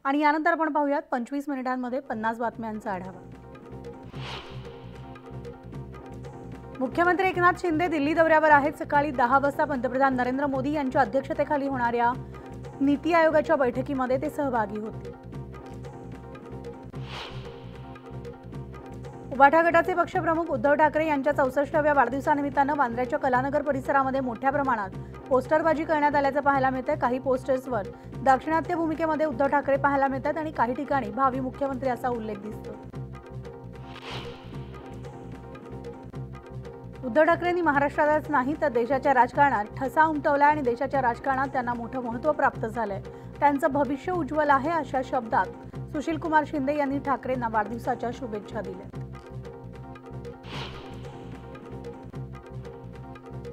आणि यानंतर आपण पाहूयात 25 मिनिटांमध्ये 50 बातम्यांचा आढावा। मुख्यमंत्री एकनाथ शिंदे दिल्ली दौऱ्यावर आहेत। सकाळी 10 वाजता पंतप्रधान नरेंद्र मोदी यांच्या अध्यक्षतेखाली होणाऱ्या नीती आयोगाच्या बैठकीमध्ये ते सहभागी होतील। उभाटा गटाचे पक्षप्रमुख उद्धव ठाकरे यांच्या 64व्या वाढदिवसानिमित्तानं बांद्र्याच्या कलानगर परिसरामध्ये मोठ्या प्रमाणात पोस्टरबाजी करण्यात आल्याचं पाहायला मिळतंय। काही पोस्टर्सवर दाक्षिणात्य भूमिकेमध्ये उद्धव ठाकरे पाहायला मिळतात आणि काही ठिकाणी भावी मुख्यमंत्री असा उल्लेख दिसतो। उद्धव ठाकरेंनी महाराष्ट्रातच नाही तर देशाच्या राजकारणात ठसा उमटवला आणि देशाच्या राजकारणात त्यांना मोठं महत्त्व प्राप्त झालंय। त्यांचं भविष्य उज्ज्वल आहे अशा शब्दात सुशील कुमार शिंदे यांनी ठाकरेंना वाढदिवसाच्या शुभेच्छा दिल्या।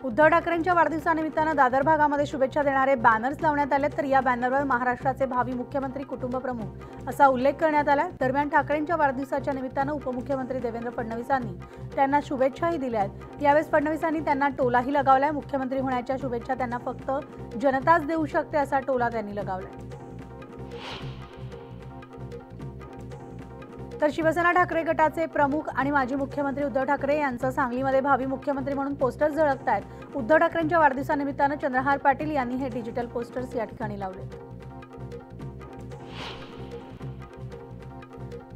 उद्धव ठाकरेंच्या वाढदिवसानिमित्तानं दादर भागामध्ये शुभेच्छा देणारे बॅनर्स लावण्यात आले, तर या बॅनरवर महाराष्ट्राचे भावी मुख्यमंत्री कुटुंब प्रमुख असा उल्लेख करण्यात आला। दरम्यान ठाकरेंच्या वाढदिवसाच्या निमित्तानं उपमुख्यमंत्री देवेंद्र फडणवीसांनी त्यांना शुभेच्छाही दिल्या आहेत। यावेळेस फडणवीसांनी त्यांना टोलाही लगावलाय। मुख्यमंत्री होण्याच्या शुभेच्छा त्यांना फक्त जनताच देऊ शकते असा टोला त्यांनी लगावलाय। तर शिवसेना ठाकरे गटाचे प्रमुख आणि माजी मुख्यमंत्री उद्धव ठाकरे यांचं सांगलीमध्ये भावी मुख्यमंत्री म्हणून पोस्टर्स झळकतायत। उद्धव ठाकरेंच्या वाढदिवसानिमित्तानं चंद्रहार पाटील यांनी हे डिजिटल पोस्टर्स या ठिकाणी लावले।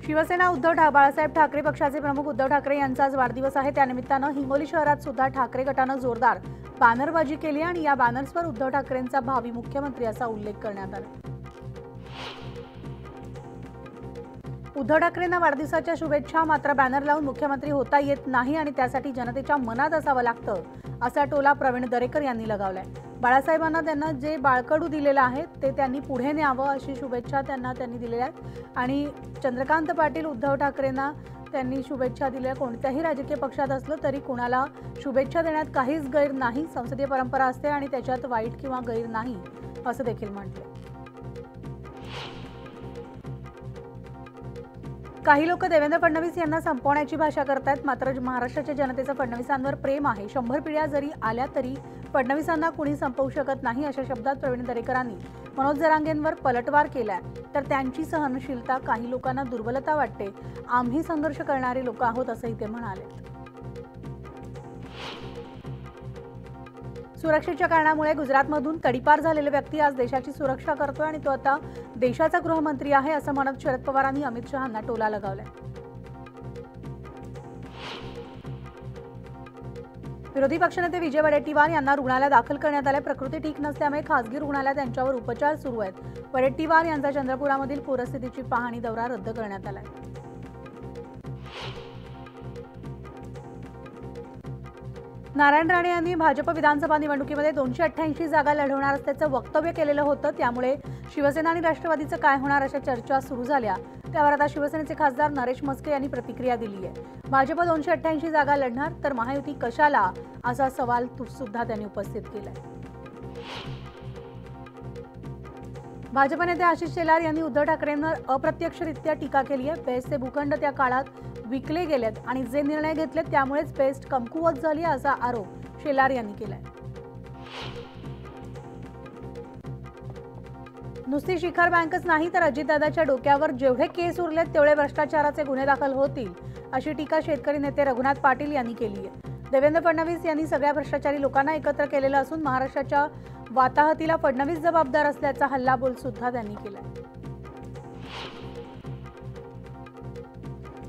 शिवसेना बाळासाहेब ठाकरे पक्षाचे प्रमुख उद्धव ठाकरे यांचा आज वाढदिवस आहे। त्यानिमित्तानं हिंगोली शहरात सुद्धा ठाकरे गटानं जोरदार बॅनरबाजी केली आणि या बॅनर्सवर उद्धव ठाकरेंचा भावी मुख्यमंत्री असा उल्लेख करण्यात आला। उद्धव ठाकरेंना वाढदिवसाच्या शुभेच्छा, मात्र बॅनर लावून मुख्यमंत्री होता येत नाही आणि त्यासाठी जनतेच्या मनात असावं लागतं असा टोला प्रवीण दरेकर यांनी लगावलाय। बाळासाहेबांना त्यांना जे बाळकडू दिलेलं आहे ते त्यांनी पुढे न्यावं अशी शुभेच्छा त्यांनी दिलेल्या आहेत। आणि चंद्रकांत पाटील उद्धव ठाकरेंना त्यांनी शुभेच्छा दिल्या। कोणत्याही राजकीय पक्षात असलं तरी कुणाला शुभेच्छा देण्यात काहीच गैर नाही, संसदीय परंपरा असते आणि त्याच्यात वाईट किंवा गैर नाही असं देखील म्हटलं। काही लोक देवेंद्र फडणवीस यांना संपवण्याची भाषा करतात, मात्र महाराष्ट्राच्या जनतेचं फडणवीसांवर प्रेम आहे। 100 पिढ्या जरी आल्या तरी फडणवीसांना कुणी संपवू शकत नाही अशा शब्दात प्रवीण दरेकरांनी मनोज जरांगेंवर पलटवार केलाय। तर त्यांची सहनशीलता काही लोकांना दुर्बलता वाटते, आम्ही संघर्ष करणारे लोक आहोत असंही ते म्हणाले। सुरक्षेच्या कारणामुळे गुजरातमधून तडीपार झालेला व्यक्ती आज देशाची सुरक्षा करतोय आणि तो आता देशाचा गृहमंत्री आहे असं म्हणत शरद पवारांनी अमित शहांना टोला लगावलाय। विरोधी पक्षनेते विजय वडेट्टीवार यांना रुग्णालयात दाखल करण्यात आले। प्रकृती ठीक नसल्यामुळे खासगी रुग्णालयात त्यांच्यावर उपचार सुरू आहेत। वडेट्टीवार यांचा चंद्रपुरामधील पूरस्थितीची पाहणी दौरा रद्द करण्यात आलाय। नारायण राणे यांनी भाजप विधानसभा निवडणुकीमध्ये 288 जागा लढवणार असल्याचं वक्तव्य केलेलं होतं, त्यामुळे शिवसेना आणि राष्ट्रवादीचं काय होणार अशा चर्चा सुरू झाल्या। त्यावर आता शिवसेनेचे खासदार नरेश म्हस्के यांनी प्रतिक्रिया दिली आहे। भाजप 288 जागा लढणार तर महायुती कशाला असा सवाल सुद्धा त्यांनी उपस्थित केलाय। भाजप नेते आशिष शेलार यांनी उद्धव ठाकरेंवर अप्रत्यक्षरित्या टीका केली आहे। बेस्टचे भूखंड त्या काळात विकले गेलेत आणि जे निर्णय घेतलेत त्यामुळेच बेस्ट कमकुवत झाली असा आरोप शेलार यांनी केलाय। नुसती शिखर बँकच नाही तर अजितदादाच्या डोक्यावर जेवढे केस उरलेत तेवढे भ्रष्टाचाराचे गुन्हे दाखल होतील अशी टीका शेतकरी नेते रघुनाथ पाटील यांनी केली आहे। देवेंद्र फडणवीस यांनी सगळ्या भ्रष्टाचारी लोकांना एकत्र केलेलं असून महाराष्ट्राच्या वाताहतीला फडणवीस जबाबदार असल्याचा हल्लाबोल सुद्धा त्यांनी केलाय।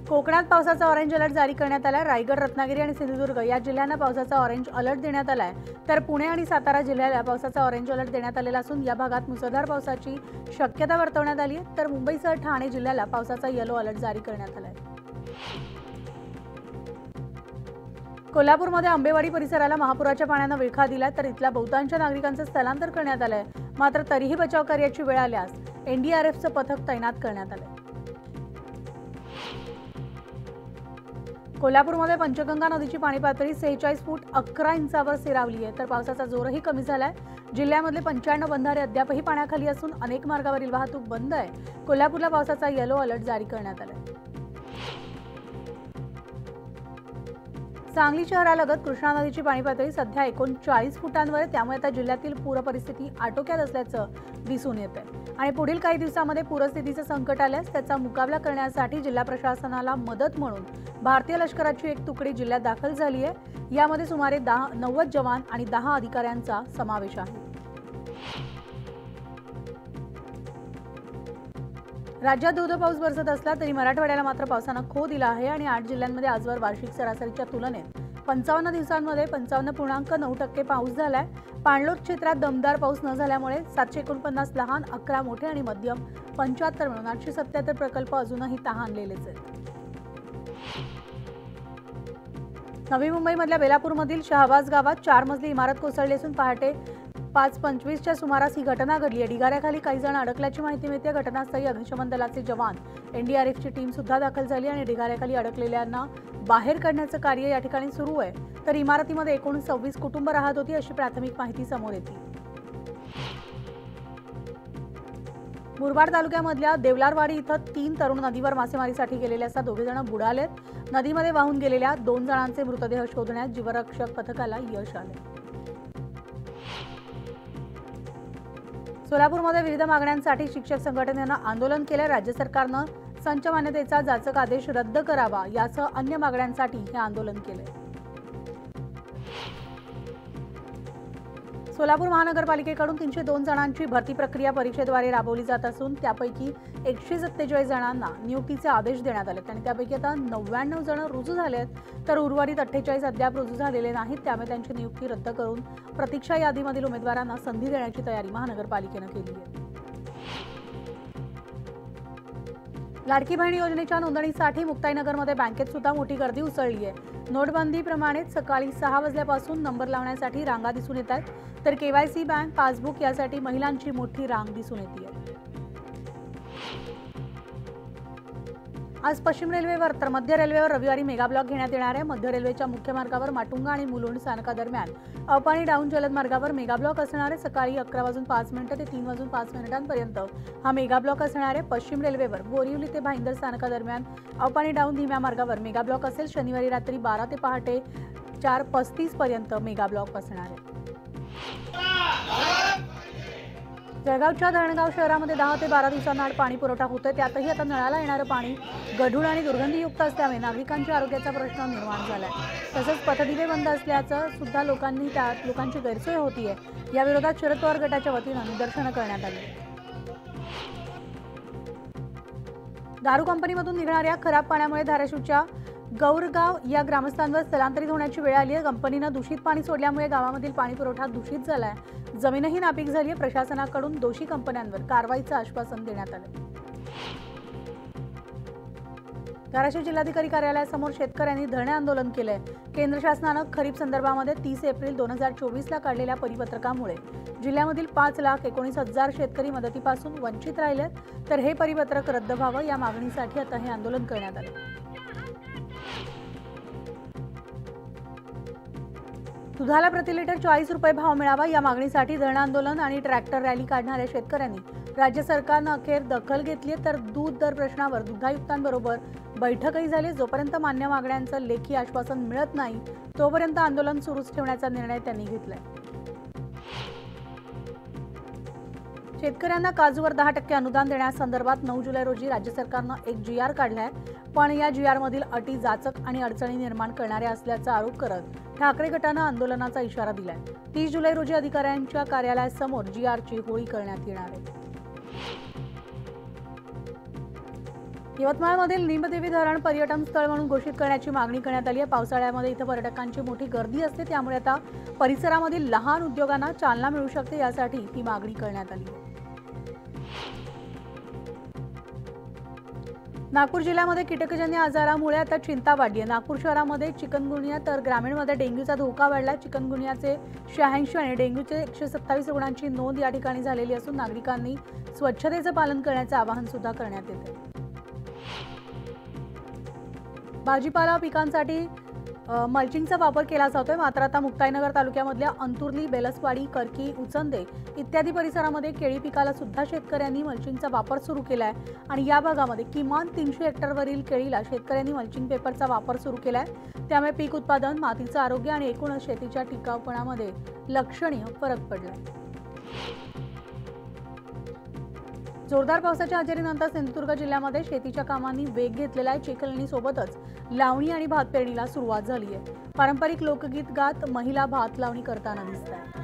कोकणात पावसाचा ऑरेंज अलर्ट जारी करण्यात आला। रायगड, रत्नागिरी आणि सिंधुदुर्ग या जिल्ह्यांना पावसाचा ऑरेंज अलर्ट देण्यात आलाय, तर पुणे आणि सातारा जिल्ह्याला पावसाचा ऑरेंज अलर्ट देण्यात आलेला असून या भागात मुसळधार पावसाची शक्यता वर्तवण्यात आली आहे। तर मुंबईसह ठाणे जिल्ह्याला पावसाचा येलो अलर्ट जारी करण्यात आलाय। कोल्हापूरमध्ये आंबेवाडी परिसराला महापुराच्या पाण्यानं विळखा दिला, तर इथल्या बहुतांश नागरिकांचं स्थलांतर करण्यात आलंय, मात्र तरीही बचाव कार्याची वेळ आल्यास एनडीआरएफचं पथक तैनात करण्यात आलंय। कोल्हापूरमध्ये पंचगंगा नदीची पाणी पातळी 46 फूट 11 इंचावर स्थिरावली आहे, तर पावसाचा जोरही कमी झालाय। जिल्ह्यामधले 95 बंधारे अद्यापही पाण्याखाली असून अनेक मार्गावरील वाहतूक बंद आहे। कोल्हापूरला पावसाचा येलो अलर्ट जारी करण्यात आलाय। सांगली शहरालगत कृष्णा नदीची पाणी पातळी सध्या 39 फुटांवर आहे, त्यामुळे आता जिल्ह्यातील पूर परिस्थिती आटोक्यात असल्याचं दिसून येत आहे। आणि पुढील काही दिवसांमध्ये पूरस्थितीचे संकट आल्यास त्याचा मुकाबला करण्यासाठी जिल्हा प्रशासनाला मदत म्हणून भारतीय लष्कराची एक तुकडी जिल्ह्यात दाखल झाली आहे। यामध्ये सुमारे 90 जवान आणि 10 अधिकाऱ्यांचा समावेश आहे। राज्यात धोधो पाऊस बरसत असला तरी मराठवाड्याला मात्र पावसानं खो दिला आहे आणि 8 जिल्ह्यांमध्ये आजवर वार्षिक सरासरीच्या तुलनेत 55 दिवसांमध्ये 55.9% पाऊस झालाय। पाणलोट क्षेत्रात दमदार पाऊस न झाल्यामुळे 749 लहान, 11 मोठे आणि मध्यम 75 मिळून 877 प्रकल्प अजूनही तहानलेलेच आहेत। नवी मुंबईमधल्या बेलापूरमधील शहाबाज गावात 4 मजली इमारत कोसळली असून पहाटे 5:25च्या सुमारास ही घटना घडली आहे। ढिगाऱ्याखाली काही जण अडकल्याची माहिती मिळते। घटनास्थळी अग्निशमन दलाचे जवान, एनडीआरएफची टीम सुद्धा दाखल झाली आणि ढिगाऱ्याखाली अडकलेल्यांना बाहेर काढण्याचं कार्य या ठिकाणी सुरू आहे। तर इमारतीमध्ये एकूण 26 कुटुंब राहत होती अशी प्राथमिक माहिती समोर येते। मुरबाड तालुक्यामधल्या देवलारवाडी इथं 3 तरुण नदीवर मासेमारीसाठी गेलेले असता दोघे जण बुडालेत। नदीमध्ये वाहून गेलेल्या 2 जणांचे मृतदेह शोधण्यात जीवरक्षक पथकाला यश आले। सोलापूरमध्ये विविध मागण्यांसाठी शिक्षक संघटनेनं आंदोलन केले। राज्य सरकारनं संच मान्यतेचा जाचक आदेश रद्द करावा यासह अन्य मागण्यांसाठी हे आंदोलन केले। सोलापूर महानगरपालिकेकडून 302 जणांची भरती प्रक्रिया परीक्षेद्वारे राबवली जात असून त्यापैकी 147 जणांना नियुक्तीचे आदेश देण्यात आले आणि त्यापैकी आता 99 जण रुजू झालेत, तर उर्वरित 48 अद्याप रुजू झालेले नाहीत। त्यामुळे त्यांची नियुक्ती रद्द करून प्रतीक्षा यादीमधील उमेदवारांना संधी देण्याची तयारी महानगरपालिकेनं केली आहे। लाडकी बहीण योजनेच्या नोंदणीसाठी मुक्ताईनगरमध्ये बँकेत सुद्धा मोठी गर्दी उसळली आहे। नोटबंदीप्रमाणेच सकाळी 6 वाजल्यापासून नंबर लावण्यासाठी रांगा दिसून येत आहेत, तर केवायसी, बँक पासबुक यासाठी महिलांची मोठी रांग दिसून येते। आज पश्चिम रेल्वेवर तर मध्य रेल्वेवर रविवारी मेगा ब्लॉक घेण्यात येणार आहे। मध्य रेल्वेच्या मुख्य मार्गावर माटुंगा आणि मुलुंड स्थानकादरम्यान अप आणि डाऊन जलद मार्गावर मेगा ब्लॉक असणार आहे। सकाळी 11:05 ते 3:05 हा मेगा ब्लॉक असणार आहे। पश्चिम रेल्वेवर बोरिवली ते भाईंदर स्थानकादरम्यान अप आणि डाऊन धीम्या मार्गावर मेगा ब्लॉक असेल। शनिवारी रात्री 12 ते पहाटे 4:35 मेगा ब्लॉक असणार आहे। जळगावच्या धरणगाव शहरामध्ये 10 ते 12 दिवसांना पाणी पुरवठा होतोय। त्यातही आता नळाला येणारं पाणी गढूळ आणि दुर्गंधीयुक्त असल्यामुळे नागरिकांच्या आरोग्याचा प्रश्न निर्माण झालाय। तसंच पथदिवे बंद असल्याचं सुद्धा लोकांची गैरसोय होतीये। या विरोधात शरद पवार गटाच्या वतीनं निदर्शनं करण्यात आली। दारू कंपनीमधून निघणाऱ्या खराब पाण्यामुळे धाराशिवच्या गौरगाव या ग्रामस्थांवर स्थलांतरित होण्याची वेळ आली आहे। कंपनीनं दूषित पाणी सोडल्यामुळे गावामधील पाणी पुरवठा दूषित झालाय, जमीनही नापीक झाली आहे। प्रशासनाकडून दोषी कंपन्यांवर कारवाईचं आश्वासन देण्यात आलं। धाराशिव जिल्हाधिकारी कार्यालयासमोर शेतकऱ्यांनी धरणे आंदोलन केलंय। केंद्र शासनानं खरीप संदर्भामध्ये 30 एप्रिल 2024ला काढलेल्या परिपत्रकामुळे जिल्ह्यामधील 5,19,000 शेतकरी मदतीपासून वंचित राहिले, तर हे परिपत्रक रद्द व्हावं या मागणीसाठी आता हे आंदोलन करण्यात आलं। दुधाला प्रति लिटर 40 रुपये भाव मिळावा या मागणीसाठी धरणे आंदोलन आणि ट्रॅक्टर रॅली काढणाऱ्या शेतकऱ्यांनी राज्य सरकारनं अखेर दखल घेतली, तर दूध दर प्रश्नावर दुधायुक्तांबरोबर बैठकही झाली। जोपर्यंत मान्य मागण्यांचं लेखी आश्वासन मिळत नाही तोपर्यंत आंदोलन सुरूच ठेवण्याचा निर्णय त्यांनी घेतलाय। शेतकऱ्यांना काजूवर 10% अनुदान देण्यासंदर्भात 9 जुलै रोजी राज्य सरकारनं एक GR काढलाय, पण या GR मधील अटी जाचक आणि अडचणी निर्माण करणाऱ्या असल्याचा आरोप करत ठाकरे गटानं आंदोलनाचा इशारा दिलाय। 30 जुलै रोजी अधिकाऱ्यांच्या कार्यालयासमोर GRची होळी करण्यात येणार आहे। यवतमाळमधील निमदेवी धरण पर्यटन स्थळ म्हणून घोषित करण्याची मागणी करण्यात आली आहे। पावसाळ्यामध्ये इथं पर्यटकांची मोठी गर्दी असते, त्यामुळे आता परिसरामधील लहान उद्योगांना चालना मिळू शकते, यासाठी ही मागणी करण्यात आली आहे। नागपूर जिल्ह्यामध्ये कीटकजन्य आजारामुळे आता चिंता वाढली आहे। नागपूर शहरामध्ये चिकनगुनिया तर ग्रामीणमध्ये डेंग्यूचा धोका वाढला। चिकनगुनियाचे 86 आणि डेंग्यूचे 127 रुग्णांची नोंद या ठिकाणी झालेली असून नागरिकांनी स्वच्छतेचं पालन करण्याचे आवाहन सुद्धा करण्यात येते। भाजीपाला पिकांसाठी मल्चिंगचा वापर केला जातोय, मात्र आता मुक्ताईनगर तालुक्यामधल्या अंतुर्ली, बेलसवाडी, करकी, उचंदे इत्यादी परिसरामध्ये केळी पिकाला सुद्धा शेतकऱ्यांनी मल्चिंगचा वापर सुरू केलाय आणि या भागामध्ये किमान 300 हेक्टरवरील केळीला शेतकऱ्यांनी मल्चिंग पेपरचा वापर सुरू केलाय। त्यामुळे पीक उत्पादन, मातीचं आरोग्य आणि एकूणच शेतीच्या टिकाऊपणामध्ये लक्षणीय फरक पडलाय। जोरदार पावसाच्या हजेरीनंतर सिंधुदुर्ग जिल्ह्यामध्ये शेतीच्या कामांनी वेग घेतलेला आहे। चिखलणीसोबतच लावणी आणि भात पेरणीला सुरुवात झाली आहे। पारंपरिक लोकगीत गात महिला भात लावणी करताना दिसतात।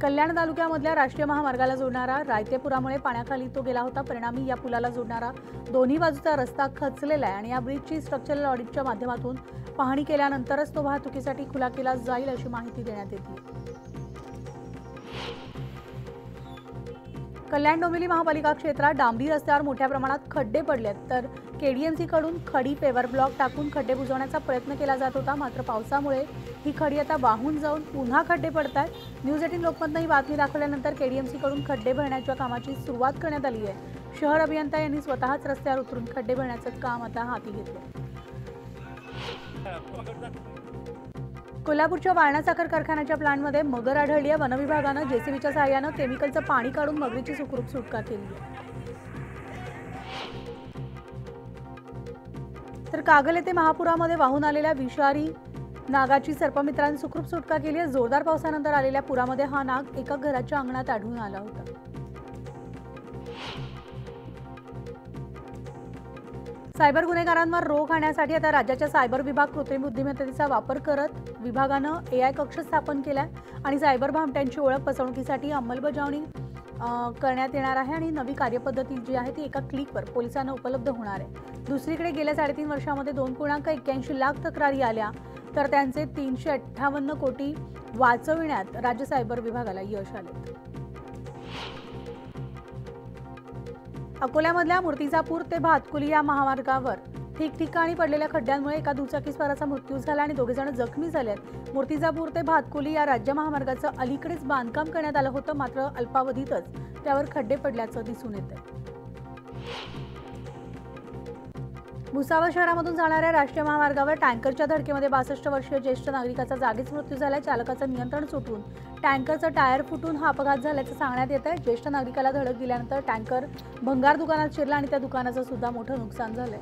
कल्याण तालुक्यामधल्या राष्ट्रीय महामार्गाला जोडणारा रायतेपुरामुळे पाण्याखाली तो गेला होता। परिणामी या पुलाला जोडणारा दोन्ही बाजूचा रस्ता खचलेला आहे आणि या ब्रिजची स्ट्रक्चरल ऑडिटच्या माध्यमातून पाहणी केल्यानंतरच तो वाहतुकीसाठी खुला केला जाईल अशी माहिती देण्यात येते। कल्याण डोंबिवली महापालिका क्षेत्रात डांबरी रस्त्यावर मोठ्या प्रमाणात खड्डे पडलेत, तर केडीएमसी कडून खडी पेवर ब्लॉक टाकून खड्डे बुजवण्याचा प्रयत्न केला जात होता। मात्र पावसामुळे ही खडी आता वाहून जाऊन पुन्हा खड्डे पडतात। न्यूज 18 लोकमतने ही बातमी दाखवल्यानंतर केडीएमसी कडून खड्डे भरण्याच्या कामाची सुरुवात करण्यात आली आहे। शहर अभियंता यांनी स्वतःच रस्त्यावर उतरून खड्डे भरण्याचं काम आता हाती घेतलं। कोल्हापूरच्या वाळणा साखर कारखान्याच्या प्लांटमध्ये मगर आढळली आहे। वन विभागानं जेसीबीच्या सहाय्यानं केमिकलचं पाणी काढून मगरीची सुखरूप सुटका केली आहे। तर कागल येथे महापुरामध्ये वाहून आलेल्या विषारी नागाची सर्पमित्रांनी सुखरूप सुटका केली आहे। जोरदार पावसानंतर आलेल्या पुरामध्ये हा नाग एका घराच्या अंगणात आढळून आला होता। सायबर गुन्हेगारांवर रोख आणण्यासाठी आता राज्याच्या सायबर विभाग कृत्रिम बुद्धिमत्तेचा वापर करत विभागानं एआय कक्ष स्थापन केलाय आणि सायबर भामट्यांची ओळख फसवणुकीसाठी अंमलबजावणी करण्यात येणार आहे आणि नवी कार्यपद्धती जी आहे ती एका क्लिकवर पोलिसांना उपलब्ध होणार आहे। दुसरीकडे गेल्या 3.5 वर्षांमध्ये 2.81 लाख तक्रारी आल्या, तर त्यांचे 358 कोटी वाचविण्यात राज्य सायबर विभागाला यश आले। अकोल्यामधल्या मूर्तिजापूर ते भातकुली या महामार्गावर ठिकठिकाणी पडलेल्या खड्ड्यांमुळे एका दुचाकीस्वाराचा मृत्यू झाला आणि 2 जण जखमी झालेत। मूर्तिजापूर ते भातकुली या राज्य महामार्गाचं अलीकडेच बांधकाम करण्यात आलं होतं, मात्र अल्पावधीतच त्यावर खड्डे पडल्याचं दिसून येतंय। भुसावळ शहरामधून जाणाऱ्या राष्ट्रीय महामार्गावर टँकरच्या धडकेमध्ये 62 वर्षीय ज्येष्ठ नागरिकाचा जागीच मृत्यू झाला। चालकाचं नियंत्रण सुटून टँकरचं टायर फुटून हा अपघात झाल्याचं सांगण्यात येत आहे। ज्येष्ठ नागरिकाला धडक दिल्यानंतर टँकर भंगार दुकानात शिरला आणि त्या दुकानाचं सुद्धा मोठं नुकसान झालंय।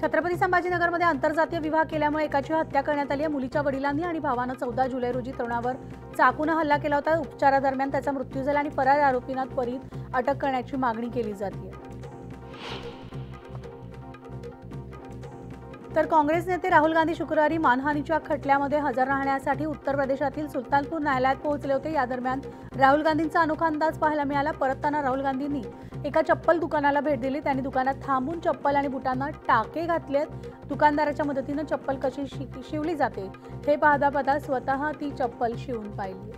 छत्रपती संभाजीनगरमध्ये आंतरजातीय विवाह केल्यामुळे एकाची हत्या करण्यात आली आहे। मुलीच्या वडिलांनी आणि भावानं 14 जुलै रोजी तरुणावर चाकूने हल्ला केला होता। उपचारादरम्यान त्याचा मृत्यू झाला आणि फरार आरोपींना त्वरित अटक करण्याची मागणी केली जाते। तर काँग्रेस नेते राहुल गांधी शुक्रवारी मानहानीच्या खटल्यामध्ये हजर राहण्यासाठी उत्तर प्रदेशातील सुलतानपूर न्यायालयात पोहोचले होते। या दरम्यान राहुल गांधींचा अनोखा अंदाज पाहायला मिळाला। परतताना राहुल गांधींनी एका चप्पल दुकानाला भेट दिली। त्यांनी दुकानात थांबून चप्पल आणि बुटांना टाके घातलेत। दुकानदाराच्या मदतीने चप्पल कशी शिवली जाते हे पाहता स्वतः ती चप्पल शिवून पाहिली।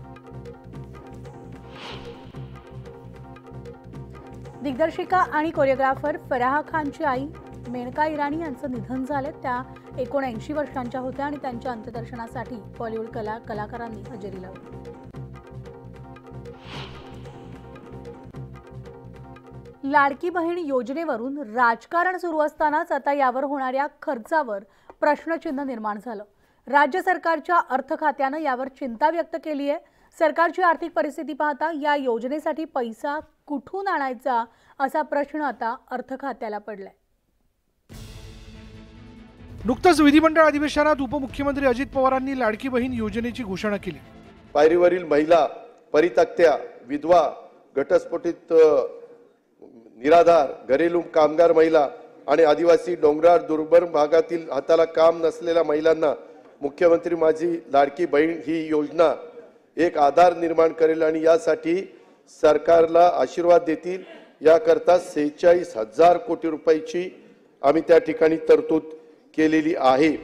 दिग्दर्शिका आणि कोरिओग्राफर फराह खानची आई मेनका इराणी यांचं निधन झाले। त्या 79 वर्षांच्या होत्या आणि त्यांच्या अंत्यदर्शनासाठी बॉलिवूड कलाकारांनी हजेरी लावली। लाडकी बहीण योजनेवरून राजकारण सुरू असतानाच आता यावर होणाऱ्या खर्चावर प्रश्नचिन्ह निर्माण झालं। राज्य सरकारच्या अर्थ खात्यानं यावर चिंता व्यक्त केली आहे। सरकारची आर्थिक परिस्थिती पाहता या योजनेसाठी पैसा कुठून आणायचा असा प्रश्न आता अर्थ खात्याला पडलाय। नुकताच विधिमंडळ अधिवेशनात उपमुख्यमंत्री अजित पवारांनी लाडकी बहीण योजनेची घोषणा केली। पायरीवरील महिला, परित्यक्त्या, विधवा, घटस्फोटित निराधार, घरेलू कामगार महिला आणि आदिवासी डोंगराळ दुर्गम भागातील हाताला काम नसलेल्या महिलांना मुख्यमंत्री माझी लाडकी बहीण ही योजना एक आधार निर्माण करेल आणि यासाठी सरकारला आशीर्वाद देतील। याकरता 46,000 कोटी रुपयाची आम्ही त्या ठिकाणी तरतूद केलेली आहे।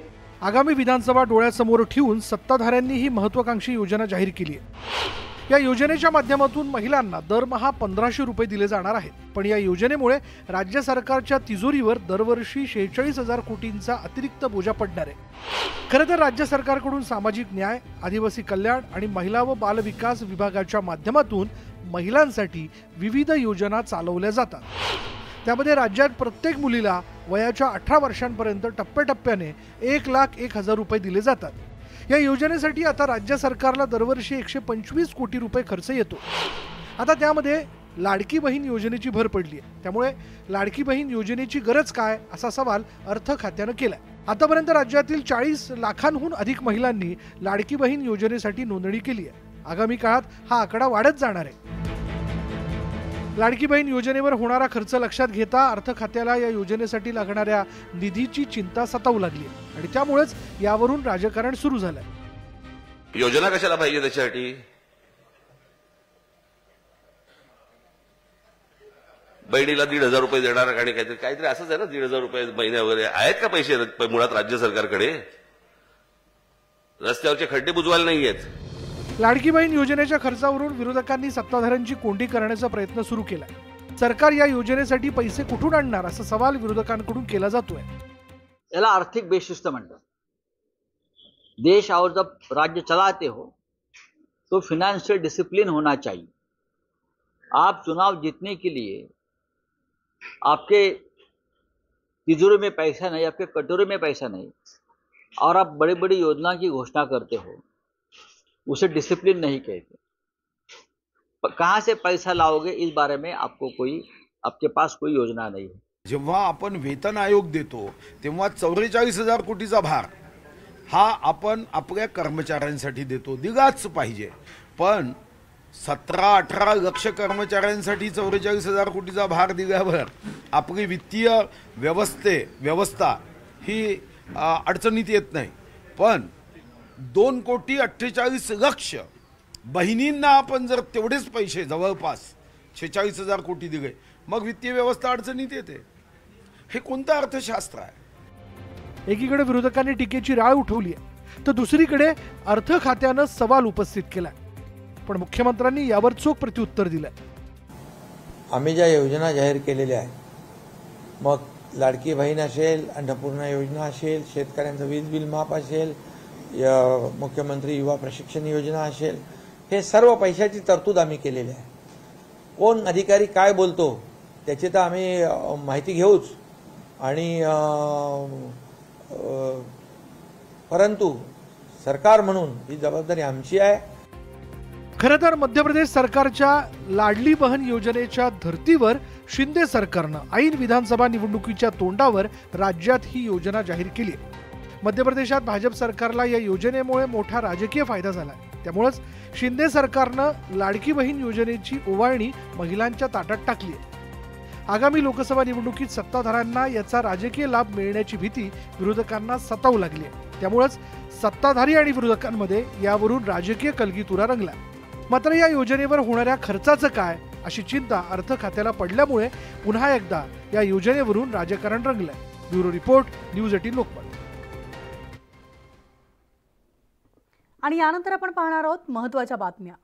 आगामी विधानसभा डोळ्यासमोर ठेवून सत्ताधाऱ्यांनी ही महत्त्वाकांक्षी योजना जाहीर केली आहे। या योजनेच्या माध्यमातून महिलांना दरमहा 1500 रुपये दिले जाणार आहेत। पण या योजनेमुळे राज्य सरकारच्या तिजोरीवर दरवर्षी 46,000 कोटींचा अतिरिक्त बोजा पडणार आहे। खरं तर राज्य सरकारकडून सामाजिक न्याय, आदिवासी कल्याण आणि महिला व बाल विकास विभागाच्या माध्यमातून महिलांसाठी विविध योजना चालवल्या जातात। त्यामध्ये राज्यात प्रत्येक मुलीला वयाच्या 18 वर्षांपर्यंत टप्प्याटप्प्याने 1,01,000 रुपये दिले जातात। या योजनेसाठी आता राज्य सरकारला दरवर्षी 125 कोटी रुपये खर्च येतो। आता त्यामध्ये लाडकी बहीण योजनेची भर पडली आहे। त्यामुळे लाडकी बहीण योजनेची गरज काय असा सवाल अर्थ खात्याने केलाय। आतापर्यंत राज्यातील 40 लाखांहून अधिक महिलांनी लाडकी बहीण योजनेसाठी नोंदणी केली आहे. आगामी काळात हा आकडा वाढत जाणार आहे. लाडकी बहीण योजनेवर होणारा खर्च लक्षात घेता अर्थ खात्याला या योजनेसाठी लागणाऱ्या निधीची चिंता सतावू लागली आहे आणि त्यामुळेच यावरून राजकारण सुरू झालंय. योजना कशाला पाहिजे त्याच्यासाठी? बहिणीला 1,500 रुपये देणार आणि काहीतरी असंच आहे ना. 1,500 रुपये महिने वगैरे आहेत का पैसे मुळात राज्य सरकारकडे? रस्त्यावरचे खड्डे बुजवायला नाहीयेत. लाडकी बहीण योजनेच्या खर्चावरून विरोधकांनी सत्ताधाऱ्यांची कोंडी करण्याचा प्रयत्न सुरू केला. सरकार या योजनेसाठी पैसे कुठून आणणार असा सवाल विरोधकांकडून केला जातोय. याला आर्थिक बेशिस्त म्हणतात. देश और जब राज्य चलाते हो तो फिनेंशियल डिसिप्लिन होना चाहिए. आप चुनाव जीतने के लिए आपके तिजोरी में पैसा नहीं, आपके कटोरे में पैसा नहीं, और आप बड़ी बड़ी योजना की घोषणा करते हो, उसे डिसिप्लिन नहीं कहते. कहाँ से पैसा लाओगे इस बारे में आपके पास कोई योजना नहीं है. जेव्हा आपण वेतन आयोग देतो तेव्हा 44,000 कोटीचा भार हा आपण आपल्या कर्मचाऱ्यांसाठी देतो, दिलाच पाहिजे. पण 17-18 लक्ष कर्मचाऱ्यांसाठी 44,000 कोटीचा भार दिल्यावर आपली वित्तीय व्यवस्था ही अडचणीत येत नाही. पण 2,48,00,000 बहिणींना आपण जर तेवढेच पैसे जवळपास 46,000 कोटी दिले मग वित्तीय व्यवस्था अडचणीत येते. हे कोणतं अर्थशास्त्र आहे? एकीकडे विरोधकांनी टीकेची राळ उठवली आहे तर दुसरीकडे अर्थ खात्यानं सवाल उपस्थित केलाय. पण मुख्यमंत्र्यांनी यावर चोख प्रत्युत्तर दिलंय. आम्ही ज्या योजना जाहीर केलेल्या आहेत, मग लाडकी बहीण असेल, अन्नपूर्णा योजना असेल, शेतकऱ्यांचं वीज बिल माफ असेल, मुख्यमंत्री युवा प्रशिक्षण योजना असेल, हे सर्व पैशाची तरतूद आम्ही केलेली आहे. कोण अधिकारी काय बोलतो त्याची तर आम्ही माहिती घेऊच, आणि परंतु सरकार म्हणून ही जबाबदारी आमची आहे. खरं तर मध्य प्रदेश सरकारच्या लाडली बहन योजनेच्या धर्तीवर शिंदे सरकारनं ऐन विधानसभा निवडणुकीच्या तोंडावर राज्यात ही योजना जाहीर केली आहे. मध्य प्रदेशात भाजप सरकारला या योजनेमुळे मोठा राजकीय फायदा झाला. त्यामुळेच शिंदे सरकारनं लाडकी बहीण योजनेची ओवाळणी महिलांच्या ताटात टाकली आहे. आगामी लोकसभा निवडणुकीत सत्ताधाऱ्यांना याचा राजकीय लाभ मिळण्याची भीती विरोधकांना सतावू लागली आहे. त्यामुळेच सत्ताधारी आणि विरोधकांमध्ये यावरून राजकीय कलगीतुरा रंगला. मात्र या योजनेवर होणाऱ्या खर्चाचं काय अशी चिंता अर्थ खात्याला पडल्यामुळे पुन्हा एकदा या योजनेवरून राजकारण रंगलंय. Bureau report, news 18 Lokmat. आणि यानंतर आपण पाहणार आहोत महत्त्वाच्या बातम्या.